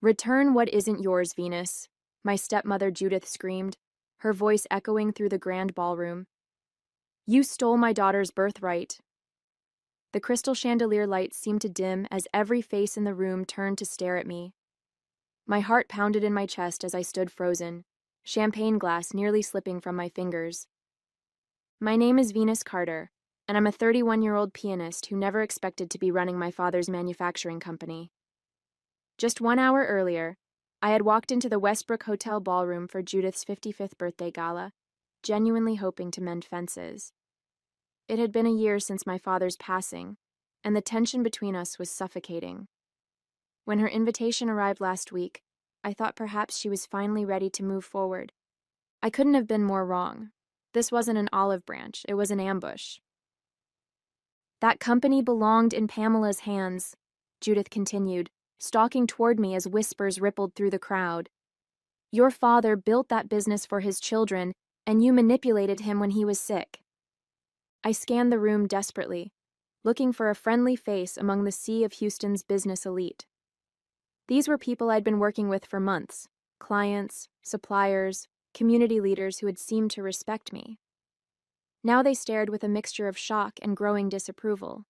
Return what isn't yours, Venus, my stepmother Judith screamed, her voice echoing through the grand ballroom. You stole my daughter's birthright. The crystal chandelier lights seemed to dim as every face in the room turned to stare at me. My heart pounded in my chest as I stood frozen, champagne glass nearly slipping from my fingers. My name is Venus Carter, and I'm a 31-year-old pianist who never expected to be running my father's manufacturing company. Just 1 hour earlier, I had walked into the Westbrook Hotel ballroom for Judith's 55th birthday gala, genuinely hoping to mend fences. It had been a year since my father's passing, and the tension between us was suffocating. When her invitation arrived last week, I thought perhaps she was finally ready to move forward. I couldn't have been more wrong. This wasn't an olive branch, it was an ambush. That company belonged in Pamela's hands, Judith continued, stalking toward me as whispers rippled through the crowd. Your father built that business for his children, and you manipulated him when he was sick. I scanned the room desperately, looking for a friendly face among the sea of Houston's business elite. These were people I'd been working with for months, clients, suppliers, community leaders who had seemed to respect me. Now they stared with a mixture of shock and growing disapproval.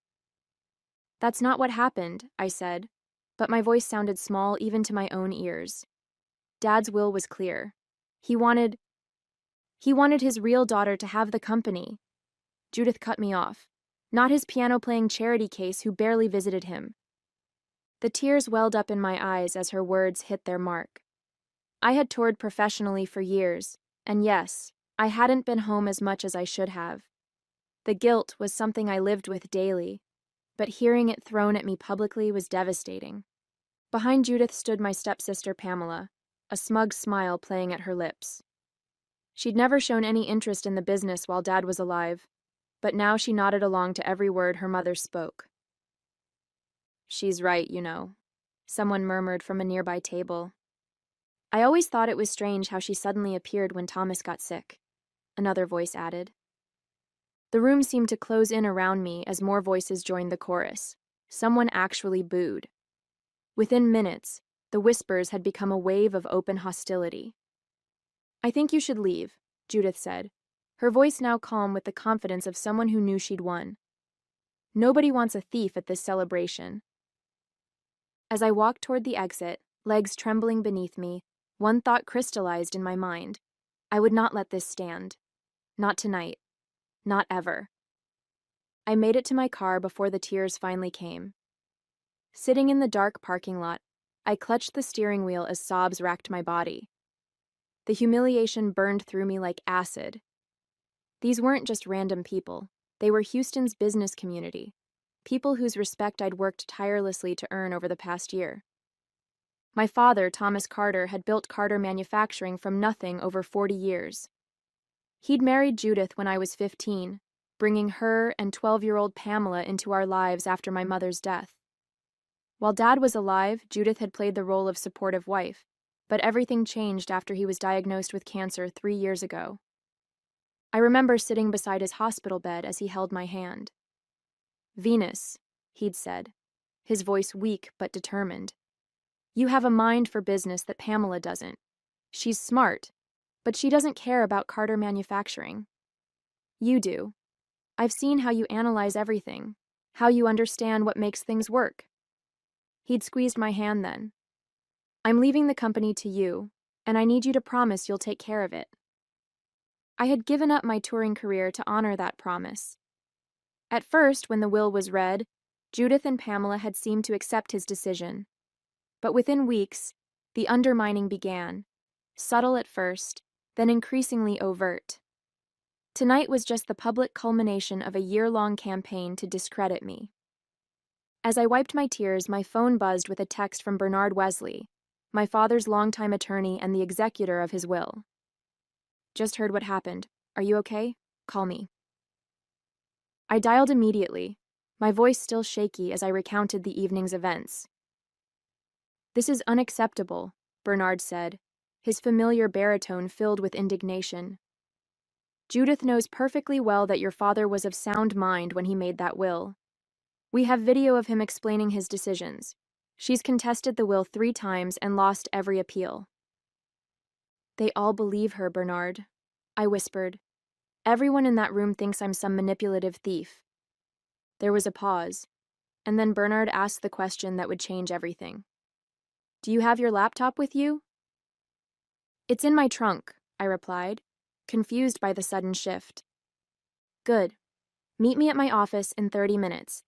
That's not what happened, I said, but my voice sounded small even to my own ears. Dad's will was clear. He wanted his real daughter to have the company. Judith cut me off, not his piano-playing charity case who barely visited him. The tears welled up in my eyes as her words hit their mark. I had toured professionally for years, and yes, I hadn't been home as much as I should have. The guilt was something I lived with daily, but hearing it thrown at me publicly was devastating. Behind Judith stood my stepsister Pamela, a smug smile playing at her lips. She'd never shown any interest in the business while Dad was alive, but now she nodded along to every word her mother spoke. She's right, you know, someone murmured from a nearby table. I always thought it was strange how she suddenly appeared when Thomas got sick, another voice added. The room seemed to close in around me as more voices joined the chorus. Someone actually booed. Within minutes, the whispers had become a wave of open hostility. I think you should leave, Judith said, her voice now calm with the confidence of someone who knew she'd won. Nobody wants a thief at this celebration. As I walked toward the exit, legs trembling beneath me, one thought crystallized in my mind. I would not let this stand. Not tonight. Not ever. I made it to my car before the tears finally came. Sitting in the dark parking lot, I clutched the steering wheel as sobs racked my body. The humiliation burned through me like acid. These weren't just random people. They were Houston's business community, people whose respect I'd worked tirelessly to earn over the past year. My father, Thomas Carter, had built Carter Manufacturing from nothing over 40 years. He'd married Judith when I was 15, bringing her and 12-year-old Pamela into our lives after my mother's death. While Dad was alive, Judith had played the role of supportive wife, but everything changed after he was diagnosed with cancer 3 years ago. I remember sitting beside his hospital bed as he held my hand. Venus, he'd said, his voice weak but determined. You have a mind for business that Pamela doesn't. She's smart, but she doesn't care about Carter Manufacturing. You do. I've seen how you analyze everything, how you understand what makes things work. He'd squeezed my hand then. I'm leaving the company to you, and I need you to promise you'll take care of it. I had given up my touring career to honor that promise. At first, when the will was read, Judith and Pamela had seemed to accept his decision. But within weeks, the undermining began, subtle at first, then increasingly overt. Tonight was just the public culmination of a year-long campaign to discredit me. As I wiped my tears, my phone buzzed with a text from Bernard Wesley, my father's longtime attorney and the executor of his will. Just heard what happened. Are you okay? Call me. I dialed immediately, my voice still shaky as I recounted the evening's events. This is unacceptable, Bernard said, his familiar baritone filled with indignation. Judith knows perfectly well that your father was of sound mind when he made that will. We have video of him explaining his decisions, She's contested the will 3 times and lost every appeal." "They all believe her, Bernard," I whispered. "Everyone in that room thinks I'm some manipulative thief." There was a pause, and then Bernard asked the question that would change everything. "Do you have your laptop with you?" "It's in my trunk," I replied, confused by the sudden shift. "Good. Meet me at my office in 30 minutes.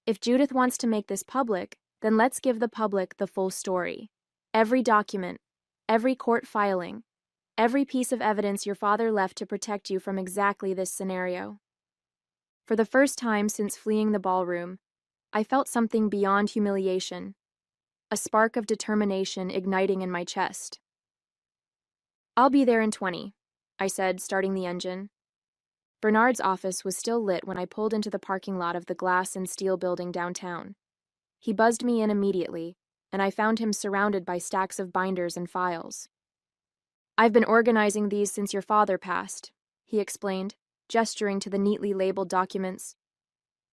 If Judith wants to make this public, then let's give the public the full story. Every document, every court filing, every piece of evidence your father left to protect you from exactly this scenario." For the first time since fleeing the ballroom, I felt something beyond humiliation, a spark of determination igniting in my chest. "I'll be there in 20, I said, starting the engine. Bernard's office was still lit when I pulled into the parking lot of the glass and steel building downtown. He buzzed me in immediately, and I found him surrounded by stacks of binders and files. "I've been organizing these since your father passed," he explained, gesturing to the neatly labeled documents.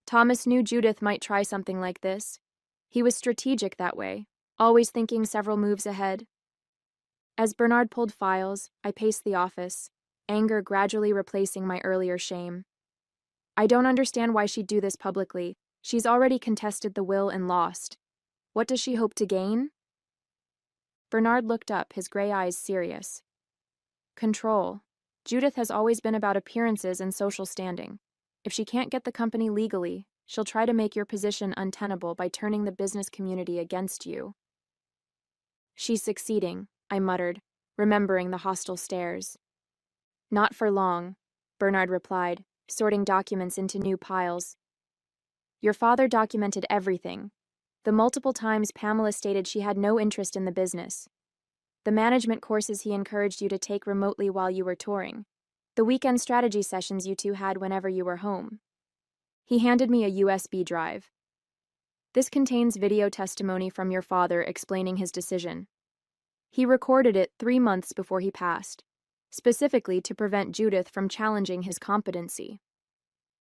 "Thomas knew Judith might try something like this. He was strategic that way, always thinking several moves ahead." As Bernard pulled files, I paced the office, anger gradually replacing my earlier shame. "I don't understand why she'd do this publicly. She's already contested the will and lost. What does she hope to gain?" Bernard looked up, his gray eyes serious. "Control. Judith has always been about appearances and social standing. If she can't get the company legally, she'll try to make your position untenable by turning the business community against you." "She's succeeding," I muttered, remembering the hostile stares. "Not for long," Bernard replied, sorting documents into new piles. "Your father documented everything. The multiple times Pamela stated she had no interest in the business. The management courses he encouraged you to take remotely while you were touring. The weekend strategy sessions you two had whenever you were home." He handed me a USB drive. "This contains video testimony from your father explaining his decision. He recorded it 3 months before he passed, specifically to prevent Judith from challenging his competency."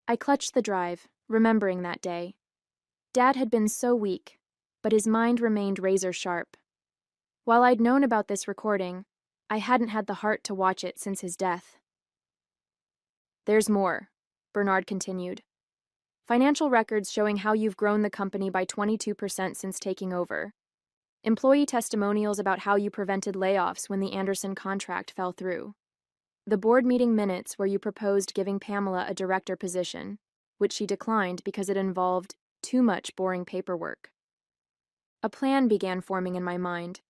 I clutched the drive, remembering that day. Dad had been so weak, but his mind remained razor-sharp. While I'd known about this recording, I hadn't had the heart to watch it since his death. "There's more," Bernard continued. "Financial records showing how you've grown the company by 22% since taking over. Employee testimonials about how you prevented layoffs when the Anderson contract fell through. The board meeting minutes where you proposed giving Pamela a director position, which she declined because it involved too much boring paperwork." A plan began forming in my mind.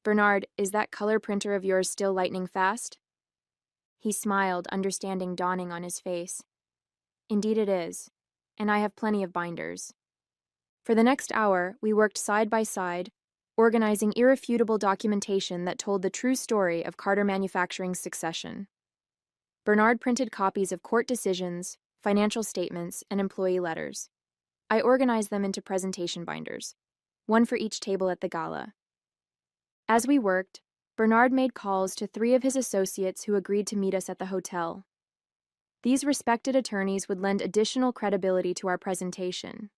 "Bernard, is that color printer of yours still lightning fast?" He smiled, understanding dawning on his face. "Indeed it is, and I have plenty of binders." For the next hour, we worked side by side, organizing irrefutable documentation that told the true story of Carter Manufacturing's succession. Bernard printed copies of court decisions, financial statements, and employee letters. I organized them into presentation binders, one for each table at the gala. As we worked, Bernard made calls to 3 of his associates who agreed to meet us at the hotel. These respected attorneys would lend additional credibility to our presentation.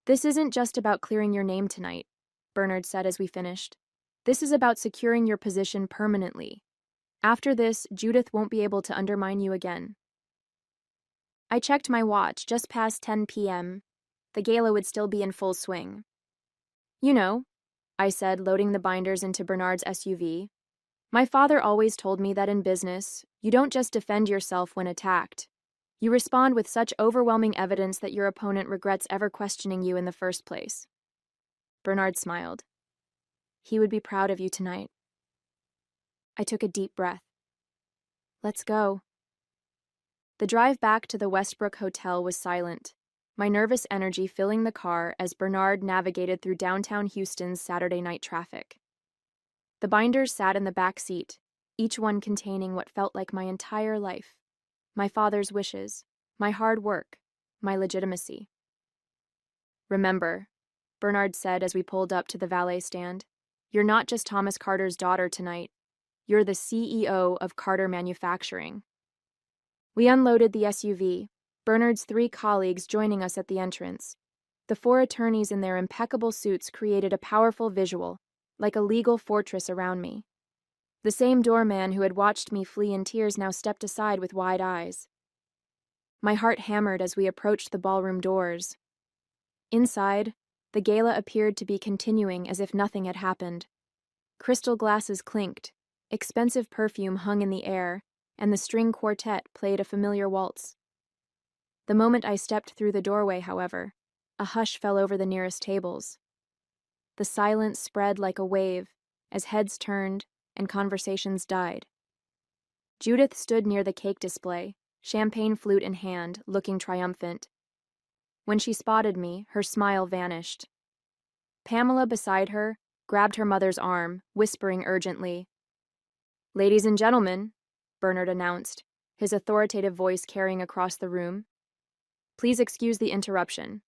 "This isn't just about clearing your name tonight," Bernard said as we finished. "This is about securing your position permanently. After this, Judith won't be able to undermine you again." I checked my watch, just past 10 p.m. The gala would still be in full swing. "You know," I said, loading the binders into Bernard's SUV, "my father always told me that in business, you don't just defend yourself when attacked. You respond with such overwhelming evidence that your opponent regrets ever questioning you in the first place." Bernard smiled. "He would be proud of you tonight." I took a deep breath. "Let's go." The drive back to the Westbrook Hotel was silent, my nervous energy filling the car as Bernard navigated through downtown Houston's Saturday night traffic. The binders sat in the back seat, each one containing what felt like my entire life. My father's wishes, my hard work, my legitimacy. "Remember," Bernard said as we pulled up to the valet stand, "you're not just Thomas Carter's daughter tonight. You're the CEO of Carter Manufacturing." We unloaded the SUV, Bernard's 3 colleagues joining us at the entrance. The four attorneys in their impeccable suits created a powerful visual, like a legal fortress around me. The same doorman who had watched me flee in tears now stepped aside with wide eyes. My heart hammered as we approached the ballroom doors. Inside, the gala appeared to be continuing as if nothing had happened. Crystal glasses clinked, expensive perfume hung in the air, and the string quartet played a familiar waltz. The moment I stepped through the doorway, however, a hush fell over the nearest tables. The silence spread like a wave as heads turned and conversations died. Judith stood near the cake display, champagne flute in hand, looking triumphant. When she spotted me, her smile vanished. Pamela, beside her, grabbed her mother's arm, whispering urgently. "Ladies and gentlemen," Bernard announced, his authoritative voice carrying across the room. "Please excuse the interruption.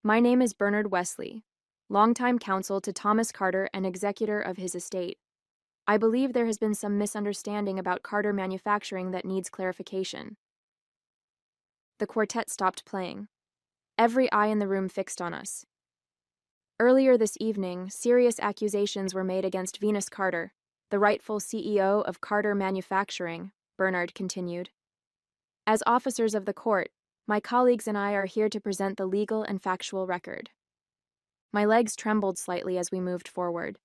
My name is Bernard Wesley, longtime counsel to Thomas Carter and executor of his estate. I believe there has been some misunderstanding about Carter Manufacturing that needs clarification." The quartet stopped playing. Every eye in the room fixed on us. Earlier this evening, serious accusations were made against Venus Carter, the rightful CEO of Carter Manufacturing, Bernard continued. As officers of the court, my colleagues and I are here to present the legal and factual record. My legs trembled slightly as we moved forward.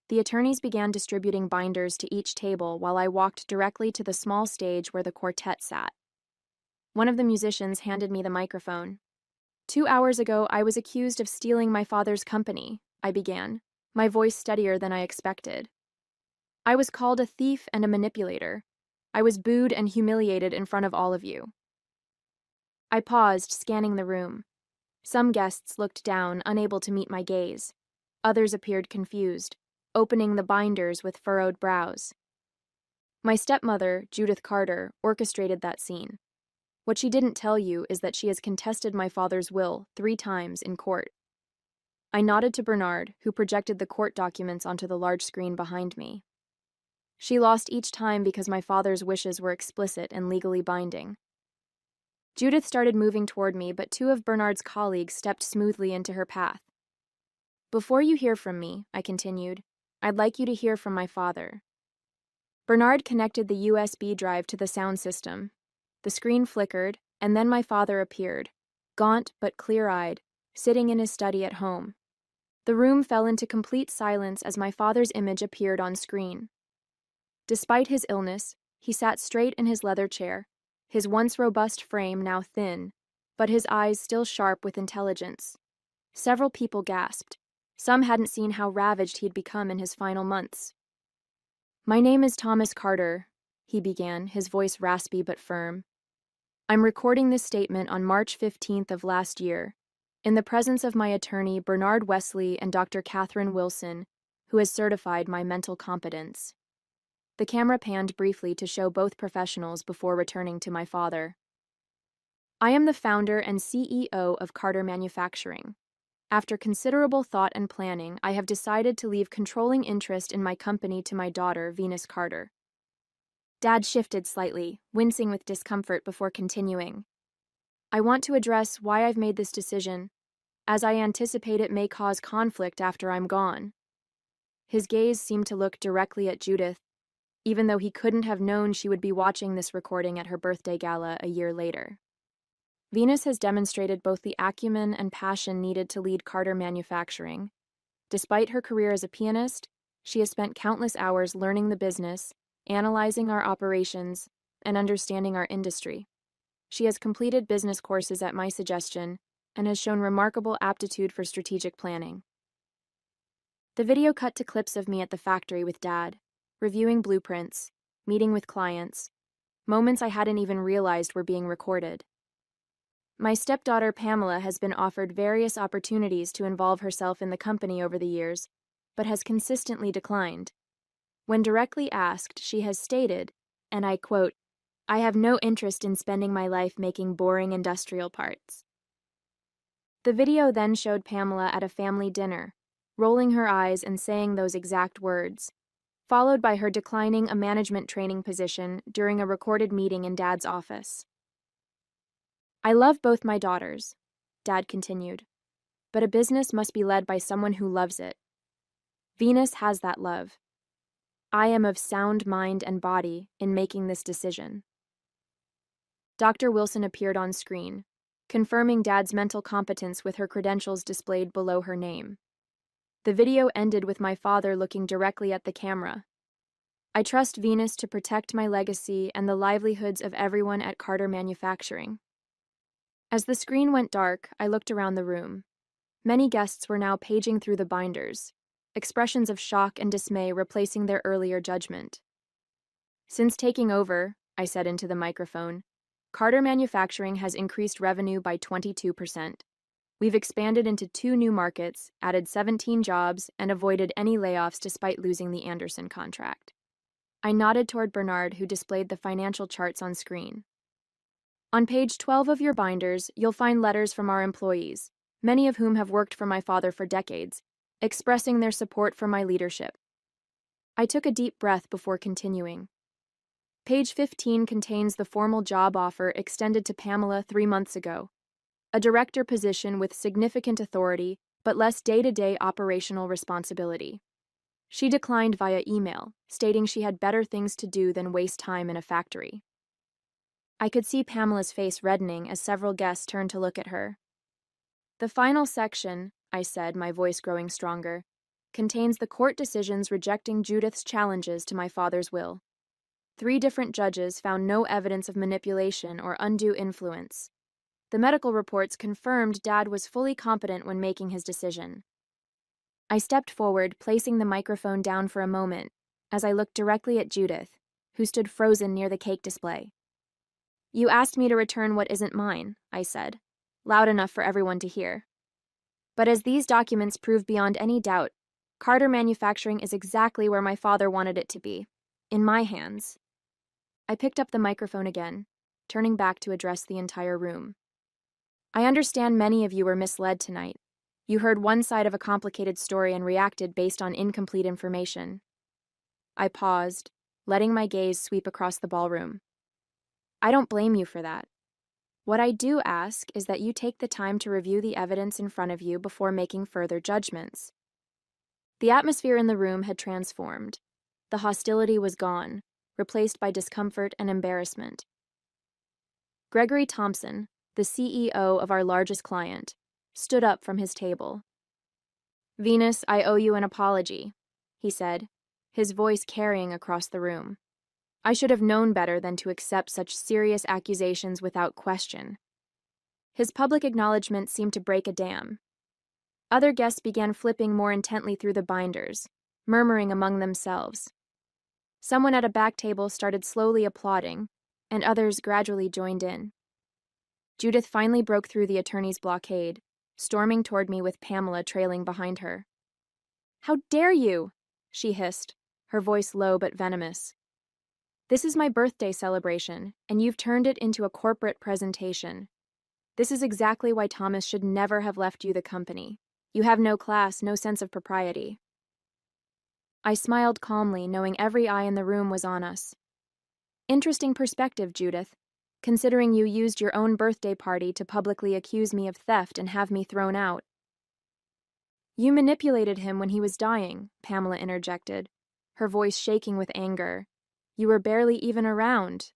The attorneys began distributing binders to each table while I walked directly to the small stage where the quartet sat. One of the musicians handed me the microphone. "2 hours ago, I was accused of stealing my father's company," I began, my voice steadier than I expected. "I was called a thief and a manipulator. I was booed and humiliated in front of all of you." I paused, scanning the room. Some guests looked down, unable to meet my gaze. Others appeared confused, opening the binders with furrowed brows. My stepmother, Judith Carter, orchestrated that scene. What she didn't tell you is that she has contested my father's will 3 times in court. I nodded to Bernard, who projected the court documents onto the large screen behind me. She lost each time because my father's wishes were explicit and legally binding. Judith started moving toward me, but 2 of Bernard's colleagues stepped smoothly into her path. "Before you hear from me," I continued, "I'd like you to hear from my father." Bernard connected the USB drive to the sound system. The screen flickered, and then my father appeared, gaunt but clear-eyed, sitting in his study at home. The room fell into complete silence as my father's image appeared on screen. Despite his illness, he sat straight in his leather chair, his once robust frame now thin, but his eyes still sharp with intelligence. Several people gasped. Some hadn't seen how ravaged he'd become in his final months. "My name is Thomas Carter," he began, his voice raspy but firm. "I'm recording this statement on March 15th of last year, in the presence of my attorney Bernard Wesley and Dr. Catherine Wilson, who has certified my mental competence." The camera panned briefly to show both professionals before returning to my father. "I am the founder and CEO of Carter Manufacturing. After considerable thought and planning, I have decided to leave controlling interest in my company to my daughter, Venus Carter." Dad shifted slightly, wincing with discomfort before continuing. "I want to address why I've made this decision, as I anticipate it may cause conflict after I'm gone." His gaze seemed to look directly at Judith, even though he couldn't have known she would be watching this recording at her birthday gala a year later. "Venus has demonstrated both the acumen and passion needed to lead Carter Manufacturing. Despite her career as a pianist, she has spent countless hours learning the business, analyzing our operations, and understanding our industry. She has completed business courses at my suggestion and has shown remarkable aptitude for strategic planning." The video cut to clips of me at the factory with Dad, reviewing blueprints, meeting with clients, moments I hadn't even realized were being recorded. My stepdaughter Pamela has been offered various opportunities to involve herself in the company over the years, but has consistently declined. When directly asked, she has stated, and I quote, "I have no interest in spending my life making boring industrial parts." The video then showed Pamela at a family dinner, rolling her eyes and saying those exact words, followed by her declining a management training position during a recorded meeting in Dad's office. "I love both my daughters," Dad continued. but a business must be led by someone who loves it. Venus has that love. I am of sound mind and body in making this decision. Dr. Wilson appeared on screen, confirming Dad's mental competence with her credentials displayed below her name. The video ended with my father looking directly at the camera. I trust Venus to protect my legacy and the livelihoods of everyone at Carter Manufacturing. As the screen went dark, I looked around the room. Many guests were now paging through the binders, expressions of shock and dismay replacing their earlier judgment. Since taking over, I said into the microphone, Carter Manufacturing has increased revenue by 22%. We've expanded into 2 new markets, added 17 jobs, and avoided any layoffs despite losing the Anderson contract. I nodded toward Bernard, who displayed the financial charts on screen. On page 12 of your binders, you'll find letters from our employees, many of whom have worked for my father for decades, expressing their support for my leadership. I took a deep breath before continuing. Page 15 contains the formal job offer extended to Pamela 3 months ago, a director position with significant authority but less day-to-day operational responsibility. She declined via email, stating she had better things to do than waste time in a factory. I could see Pamela's face reddening as several guests turned to look at her. The final section, I said, my voice growing stronger, contains the court decisions rejecting Judith's challenges to my father's will. 3 different judges found no evidence of manipulation or undue influence. The medical reports confirmed Dad was fully competent when making his decision. I stepped forward, placing the microphone down for a moment, as I looked directly at Judith, who stood frozen near the cake display. You asked me to return what isn't mine, I said, loud enough for everyone to hear. But as these documents prove beyond any doubt, Carter Manufacturing is exactly where my father wanted it to be, in my hands. I picked up the microphone again, turning back to address the entire room. I understand many of you were misled tonight. You heard one side of a complicated story and reacted based on incomplete information. I paused, letting my gaze sweep across the ballroom. I don't blame you for that. What I do ask is that you take the time to review the evidence in front of you before making further judgments. The atmosphere in the room had transformed. The hostility was gone, replaced by discomfort and embarrassment. Gregory Thompson, the CEO of our largest client, stood up from his table. Venus, I owe you an apology, he said, his voice carrying across the room. I should have known better than to accept such serious accusations without question. His public acknowledgement seemed to break a dam. Other guests began flipping more intently through the binders, murmuring among themselves. Someone at a back table started slowly applauding, and others gradually joined in. Judith finally broke through the attorney's blockade, storming toward me with Pamela trailing behind her. How dare you? She hissed, her voice low but venomous. This is my birthday celebration, and you've turned it into a corporate presentation. This is exactly why Thomas should never have left you the company. You have no class, no sense of propriety. I smiled calmly, knowing every eye in the room was on us. Interesting perspective, Judith, considering you used your own birthday party to publicly accuse me of theft and have me thrown out. You manipulated him when he was dying, Pamela interjected, her voice shaking with anger. You were barely even around.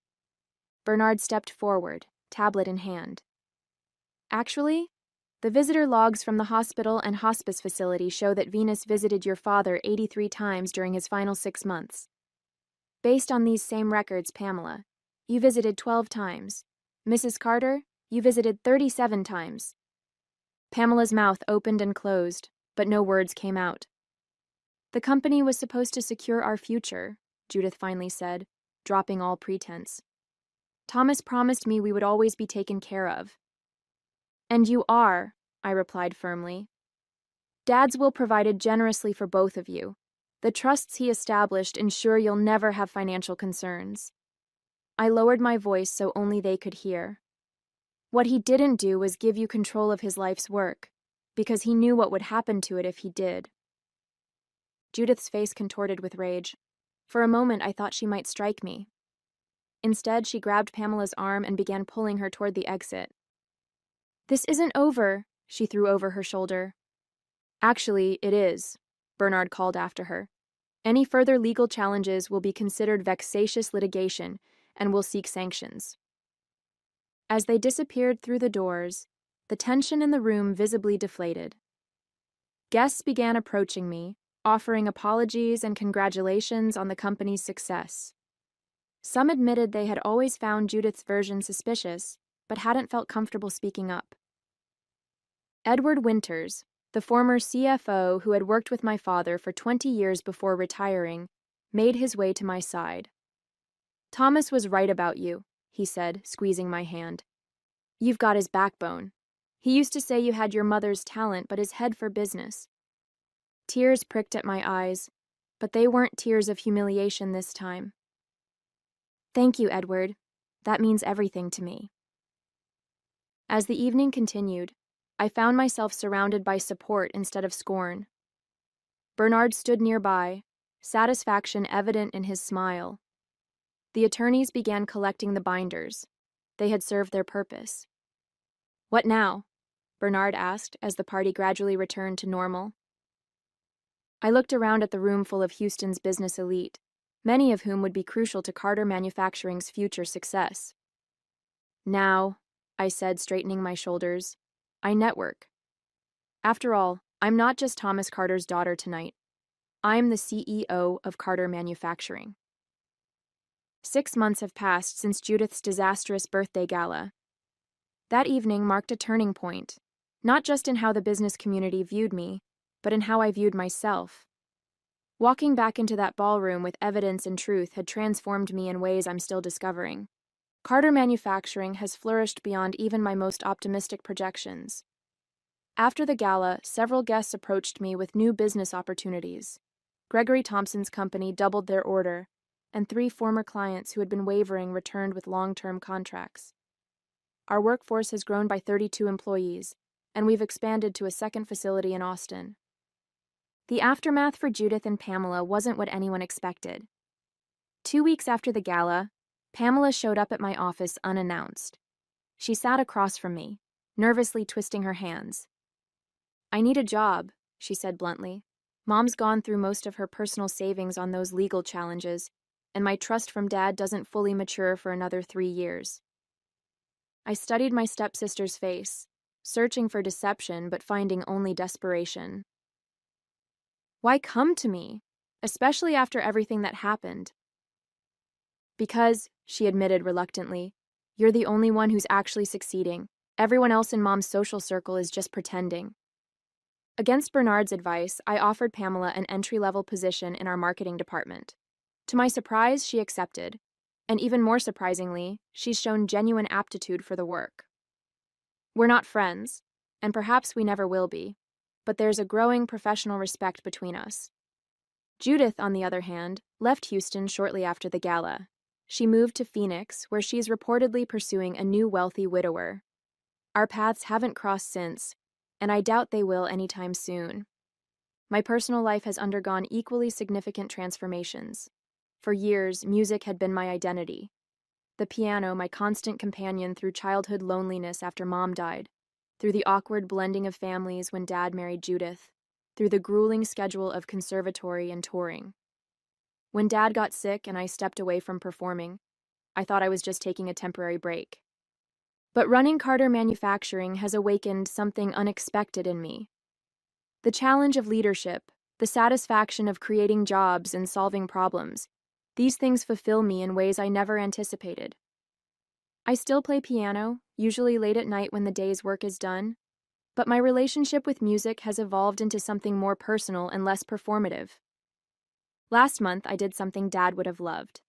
Bernard stepped forward, tablet in hand. Actually, the visitor logs from the hospital and hospice facility show that Venus visited your father 83 times during his final 6 months. Based on these same records, Pamela, you visited 12 times. Mrs. Carter, you visited 37 times. Pamela's mouth opened and closed, but no words came out. The company was supposed to secure our future, Judith finally said, dropping all pretense. Thomas promised me we would always be taken care of. And you are, I replied firmly. Dad's will provided generously for both of you. The trusts he established ensure you'll never have financial concerns. I lowered my voice so only they could hear. What he didn't do was give you control of his life's work, because he knew what would happen to it if he did. Judith's face contorted with rage. For a moment, I thought she might strike me. Instead, she grabbed Pamela's arm and began pulling her toward the exit. This isn't over, she threw over her shoulder. Actually, it is, Bernard called after her. Any further legal challenges will be considered vexatious litigation and will seek sanctions. As they disappeared through the doors, the tension in the room visibly deflated. Guests began approaching me, offering apologies and congratulations on the company's success. Some admitted they had always found Judith's version suspicious, but hadn't felt comfortable speaking up. Edward Winters, the former CFO who had worked with my father for 20 years before retiring, made his way to my side. "Thomas was right about you," he said, squeezing my hand. "You've got his backbone. He used to say you had your mother's talent but his head for business." Tears pricked at my eyes, but they weren't tears of humiliation this time. "Thank you, Edward. That means everything to me." As the evening continued, I found myself surrounded by support instead of scorn. Bernard stood nearby, satisfaction evident in his smile. The attorneys began collecting the binders. They had served their purpose. "What now?" Bernard asked as the party gradually returned to normal. I looked around at the room full of Houston's business elite, many of whom would be crucial to Carter Manufacturing's future success. "Now," I said, straightening my shoulders, "I network. After all, I'm not just Thomas Carter's daughter tonight. I'm the CEO of Carter Manufacturing." 6 months have passed since Judith's disastrous birthday gala. That evening marked a turning point, not just in how the business community viewed me, but in how I viewed myself. Walking back into that ballroom with evidence and truth had transformed me in ways I'm still discovering. Carter Manufacturing has flourished beyond even my most optimistic projections. After the gala, several guests approached me with new business opportunities. Gregory Thompson's company doubled their order, and 3 former clients who had been wavering returned with long-term contracts. Our workforce has grown by 32 employees, and we've expanded to a second facility in Austin. The aftermath for Judith and Pamela wasn't what anyone expected. 2 weeks after the gala, Pamela showed up at my office unannounced. She sat across from me, nervously twisting her hands. "I need a job," she said bluntly. "Mom's gone through most of her personal savings on those legal challenges, and my trust from Dad doesn't fully mature for another 3 years." I studied my stepsister's face, searching for deception but finding only desperation. "Why come to me, especially after everything that happened?" "Because," she admitted reluctantly, "you're the only one who's actually succeeding. Everyone else in Mom's social circle is just pretending." Against Bernard's advice, I offered Pamela an entry-level position in our marketing department. To my surprise, she accepted, and even more surprisingly, she's shown genuine aptitude for the work. We're not friends, and perhaps we never will be, but there's a growing professional respect between us. Judith, on the other hand, left Houston shortly after the gala. She moved to Phoenix, where she's reportedly pursuing a new wealthy widower. Our paths haven't crossed since, and I doubt they will anytime soon. My personal life has undergone equally significant transformations. For years, music had been my identity. The piano, my constant companion through childhood loneliness after Mom died, through the awkward blending of families when Dad married Judith, through the grueling schedule of conservatory and touring. When Dad got sick and I stepped away from performing, I thought I was just taking a temporary break. But running Carter Manufacturing has awakened something unexpected in me. The challenge of leadership, the satisfaction of creating jobs and solving problems, these things fulfill me in ways I never anticipated. I still play piano, usually late at night when the day's work is done, but my relationship with music has evolved into something more personal and less performative. Last month, I did something Dad would have loved.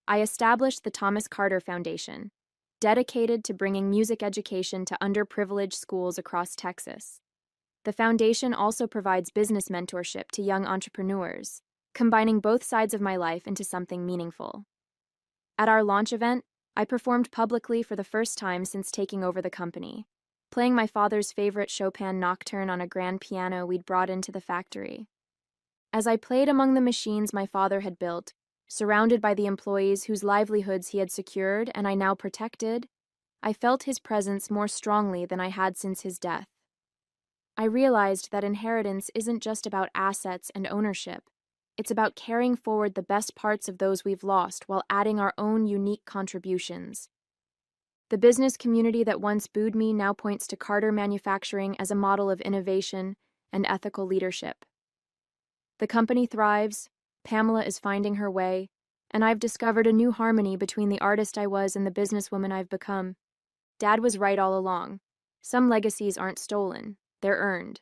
I established the Thomas Carter Foundation, dedicated to bringing music education to underprivileged schools across Texas. The foundation also provides business mentorship to young entrepreneurs, combining both sides of my life into something meaningful. At our launch event, I performed publicly for the first time since taking over the company, playing my father's favorite Chopin nocturne on a grand piano we'd brought into the factory. As I played among the machines my father had built, surrounded by the employees whose livelihoods he had secured and I now protected, I felt his presence more strongly than I had since his death. I realized that inheritance isn't just about assets and ownership. It's about carrying forward the best parts of those we've lost while adding our own unique contributions. The business community that once booed me now points to Carter Manufacturing as a model of innovation and ethical leadership. The company thrives, Pamela is finding her way, and I've discovered a new harmony between the artist I was and the businesswoman I've become. Dad was right all along. Some legacies aren't stolen, they're earned.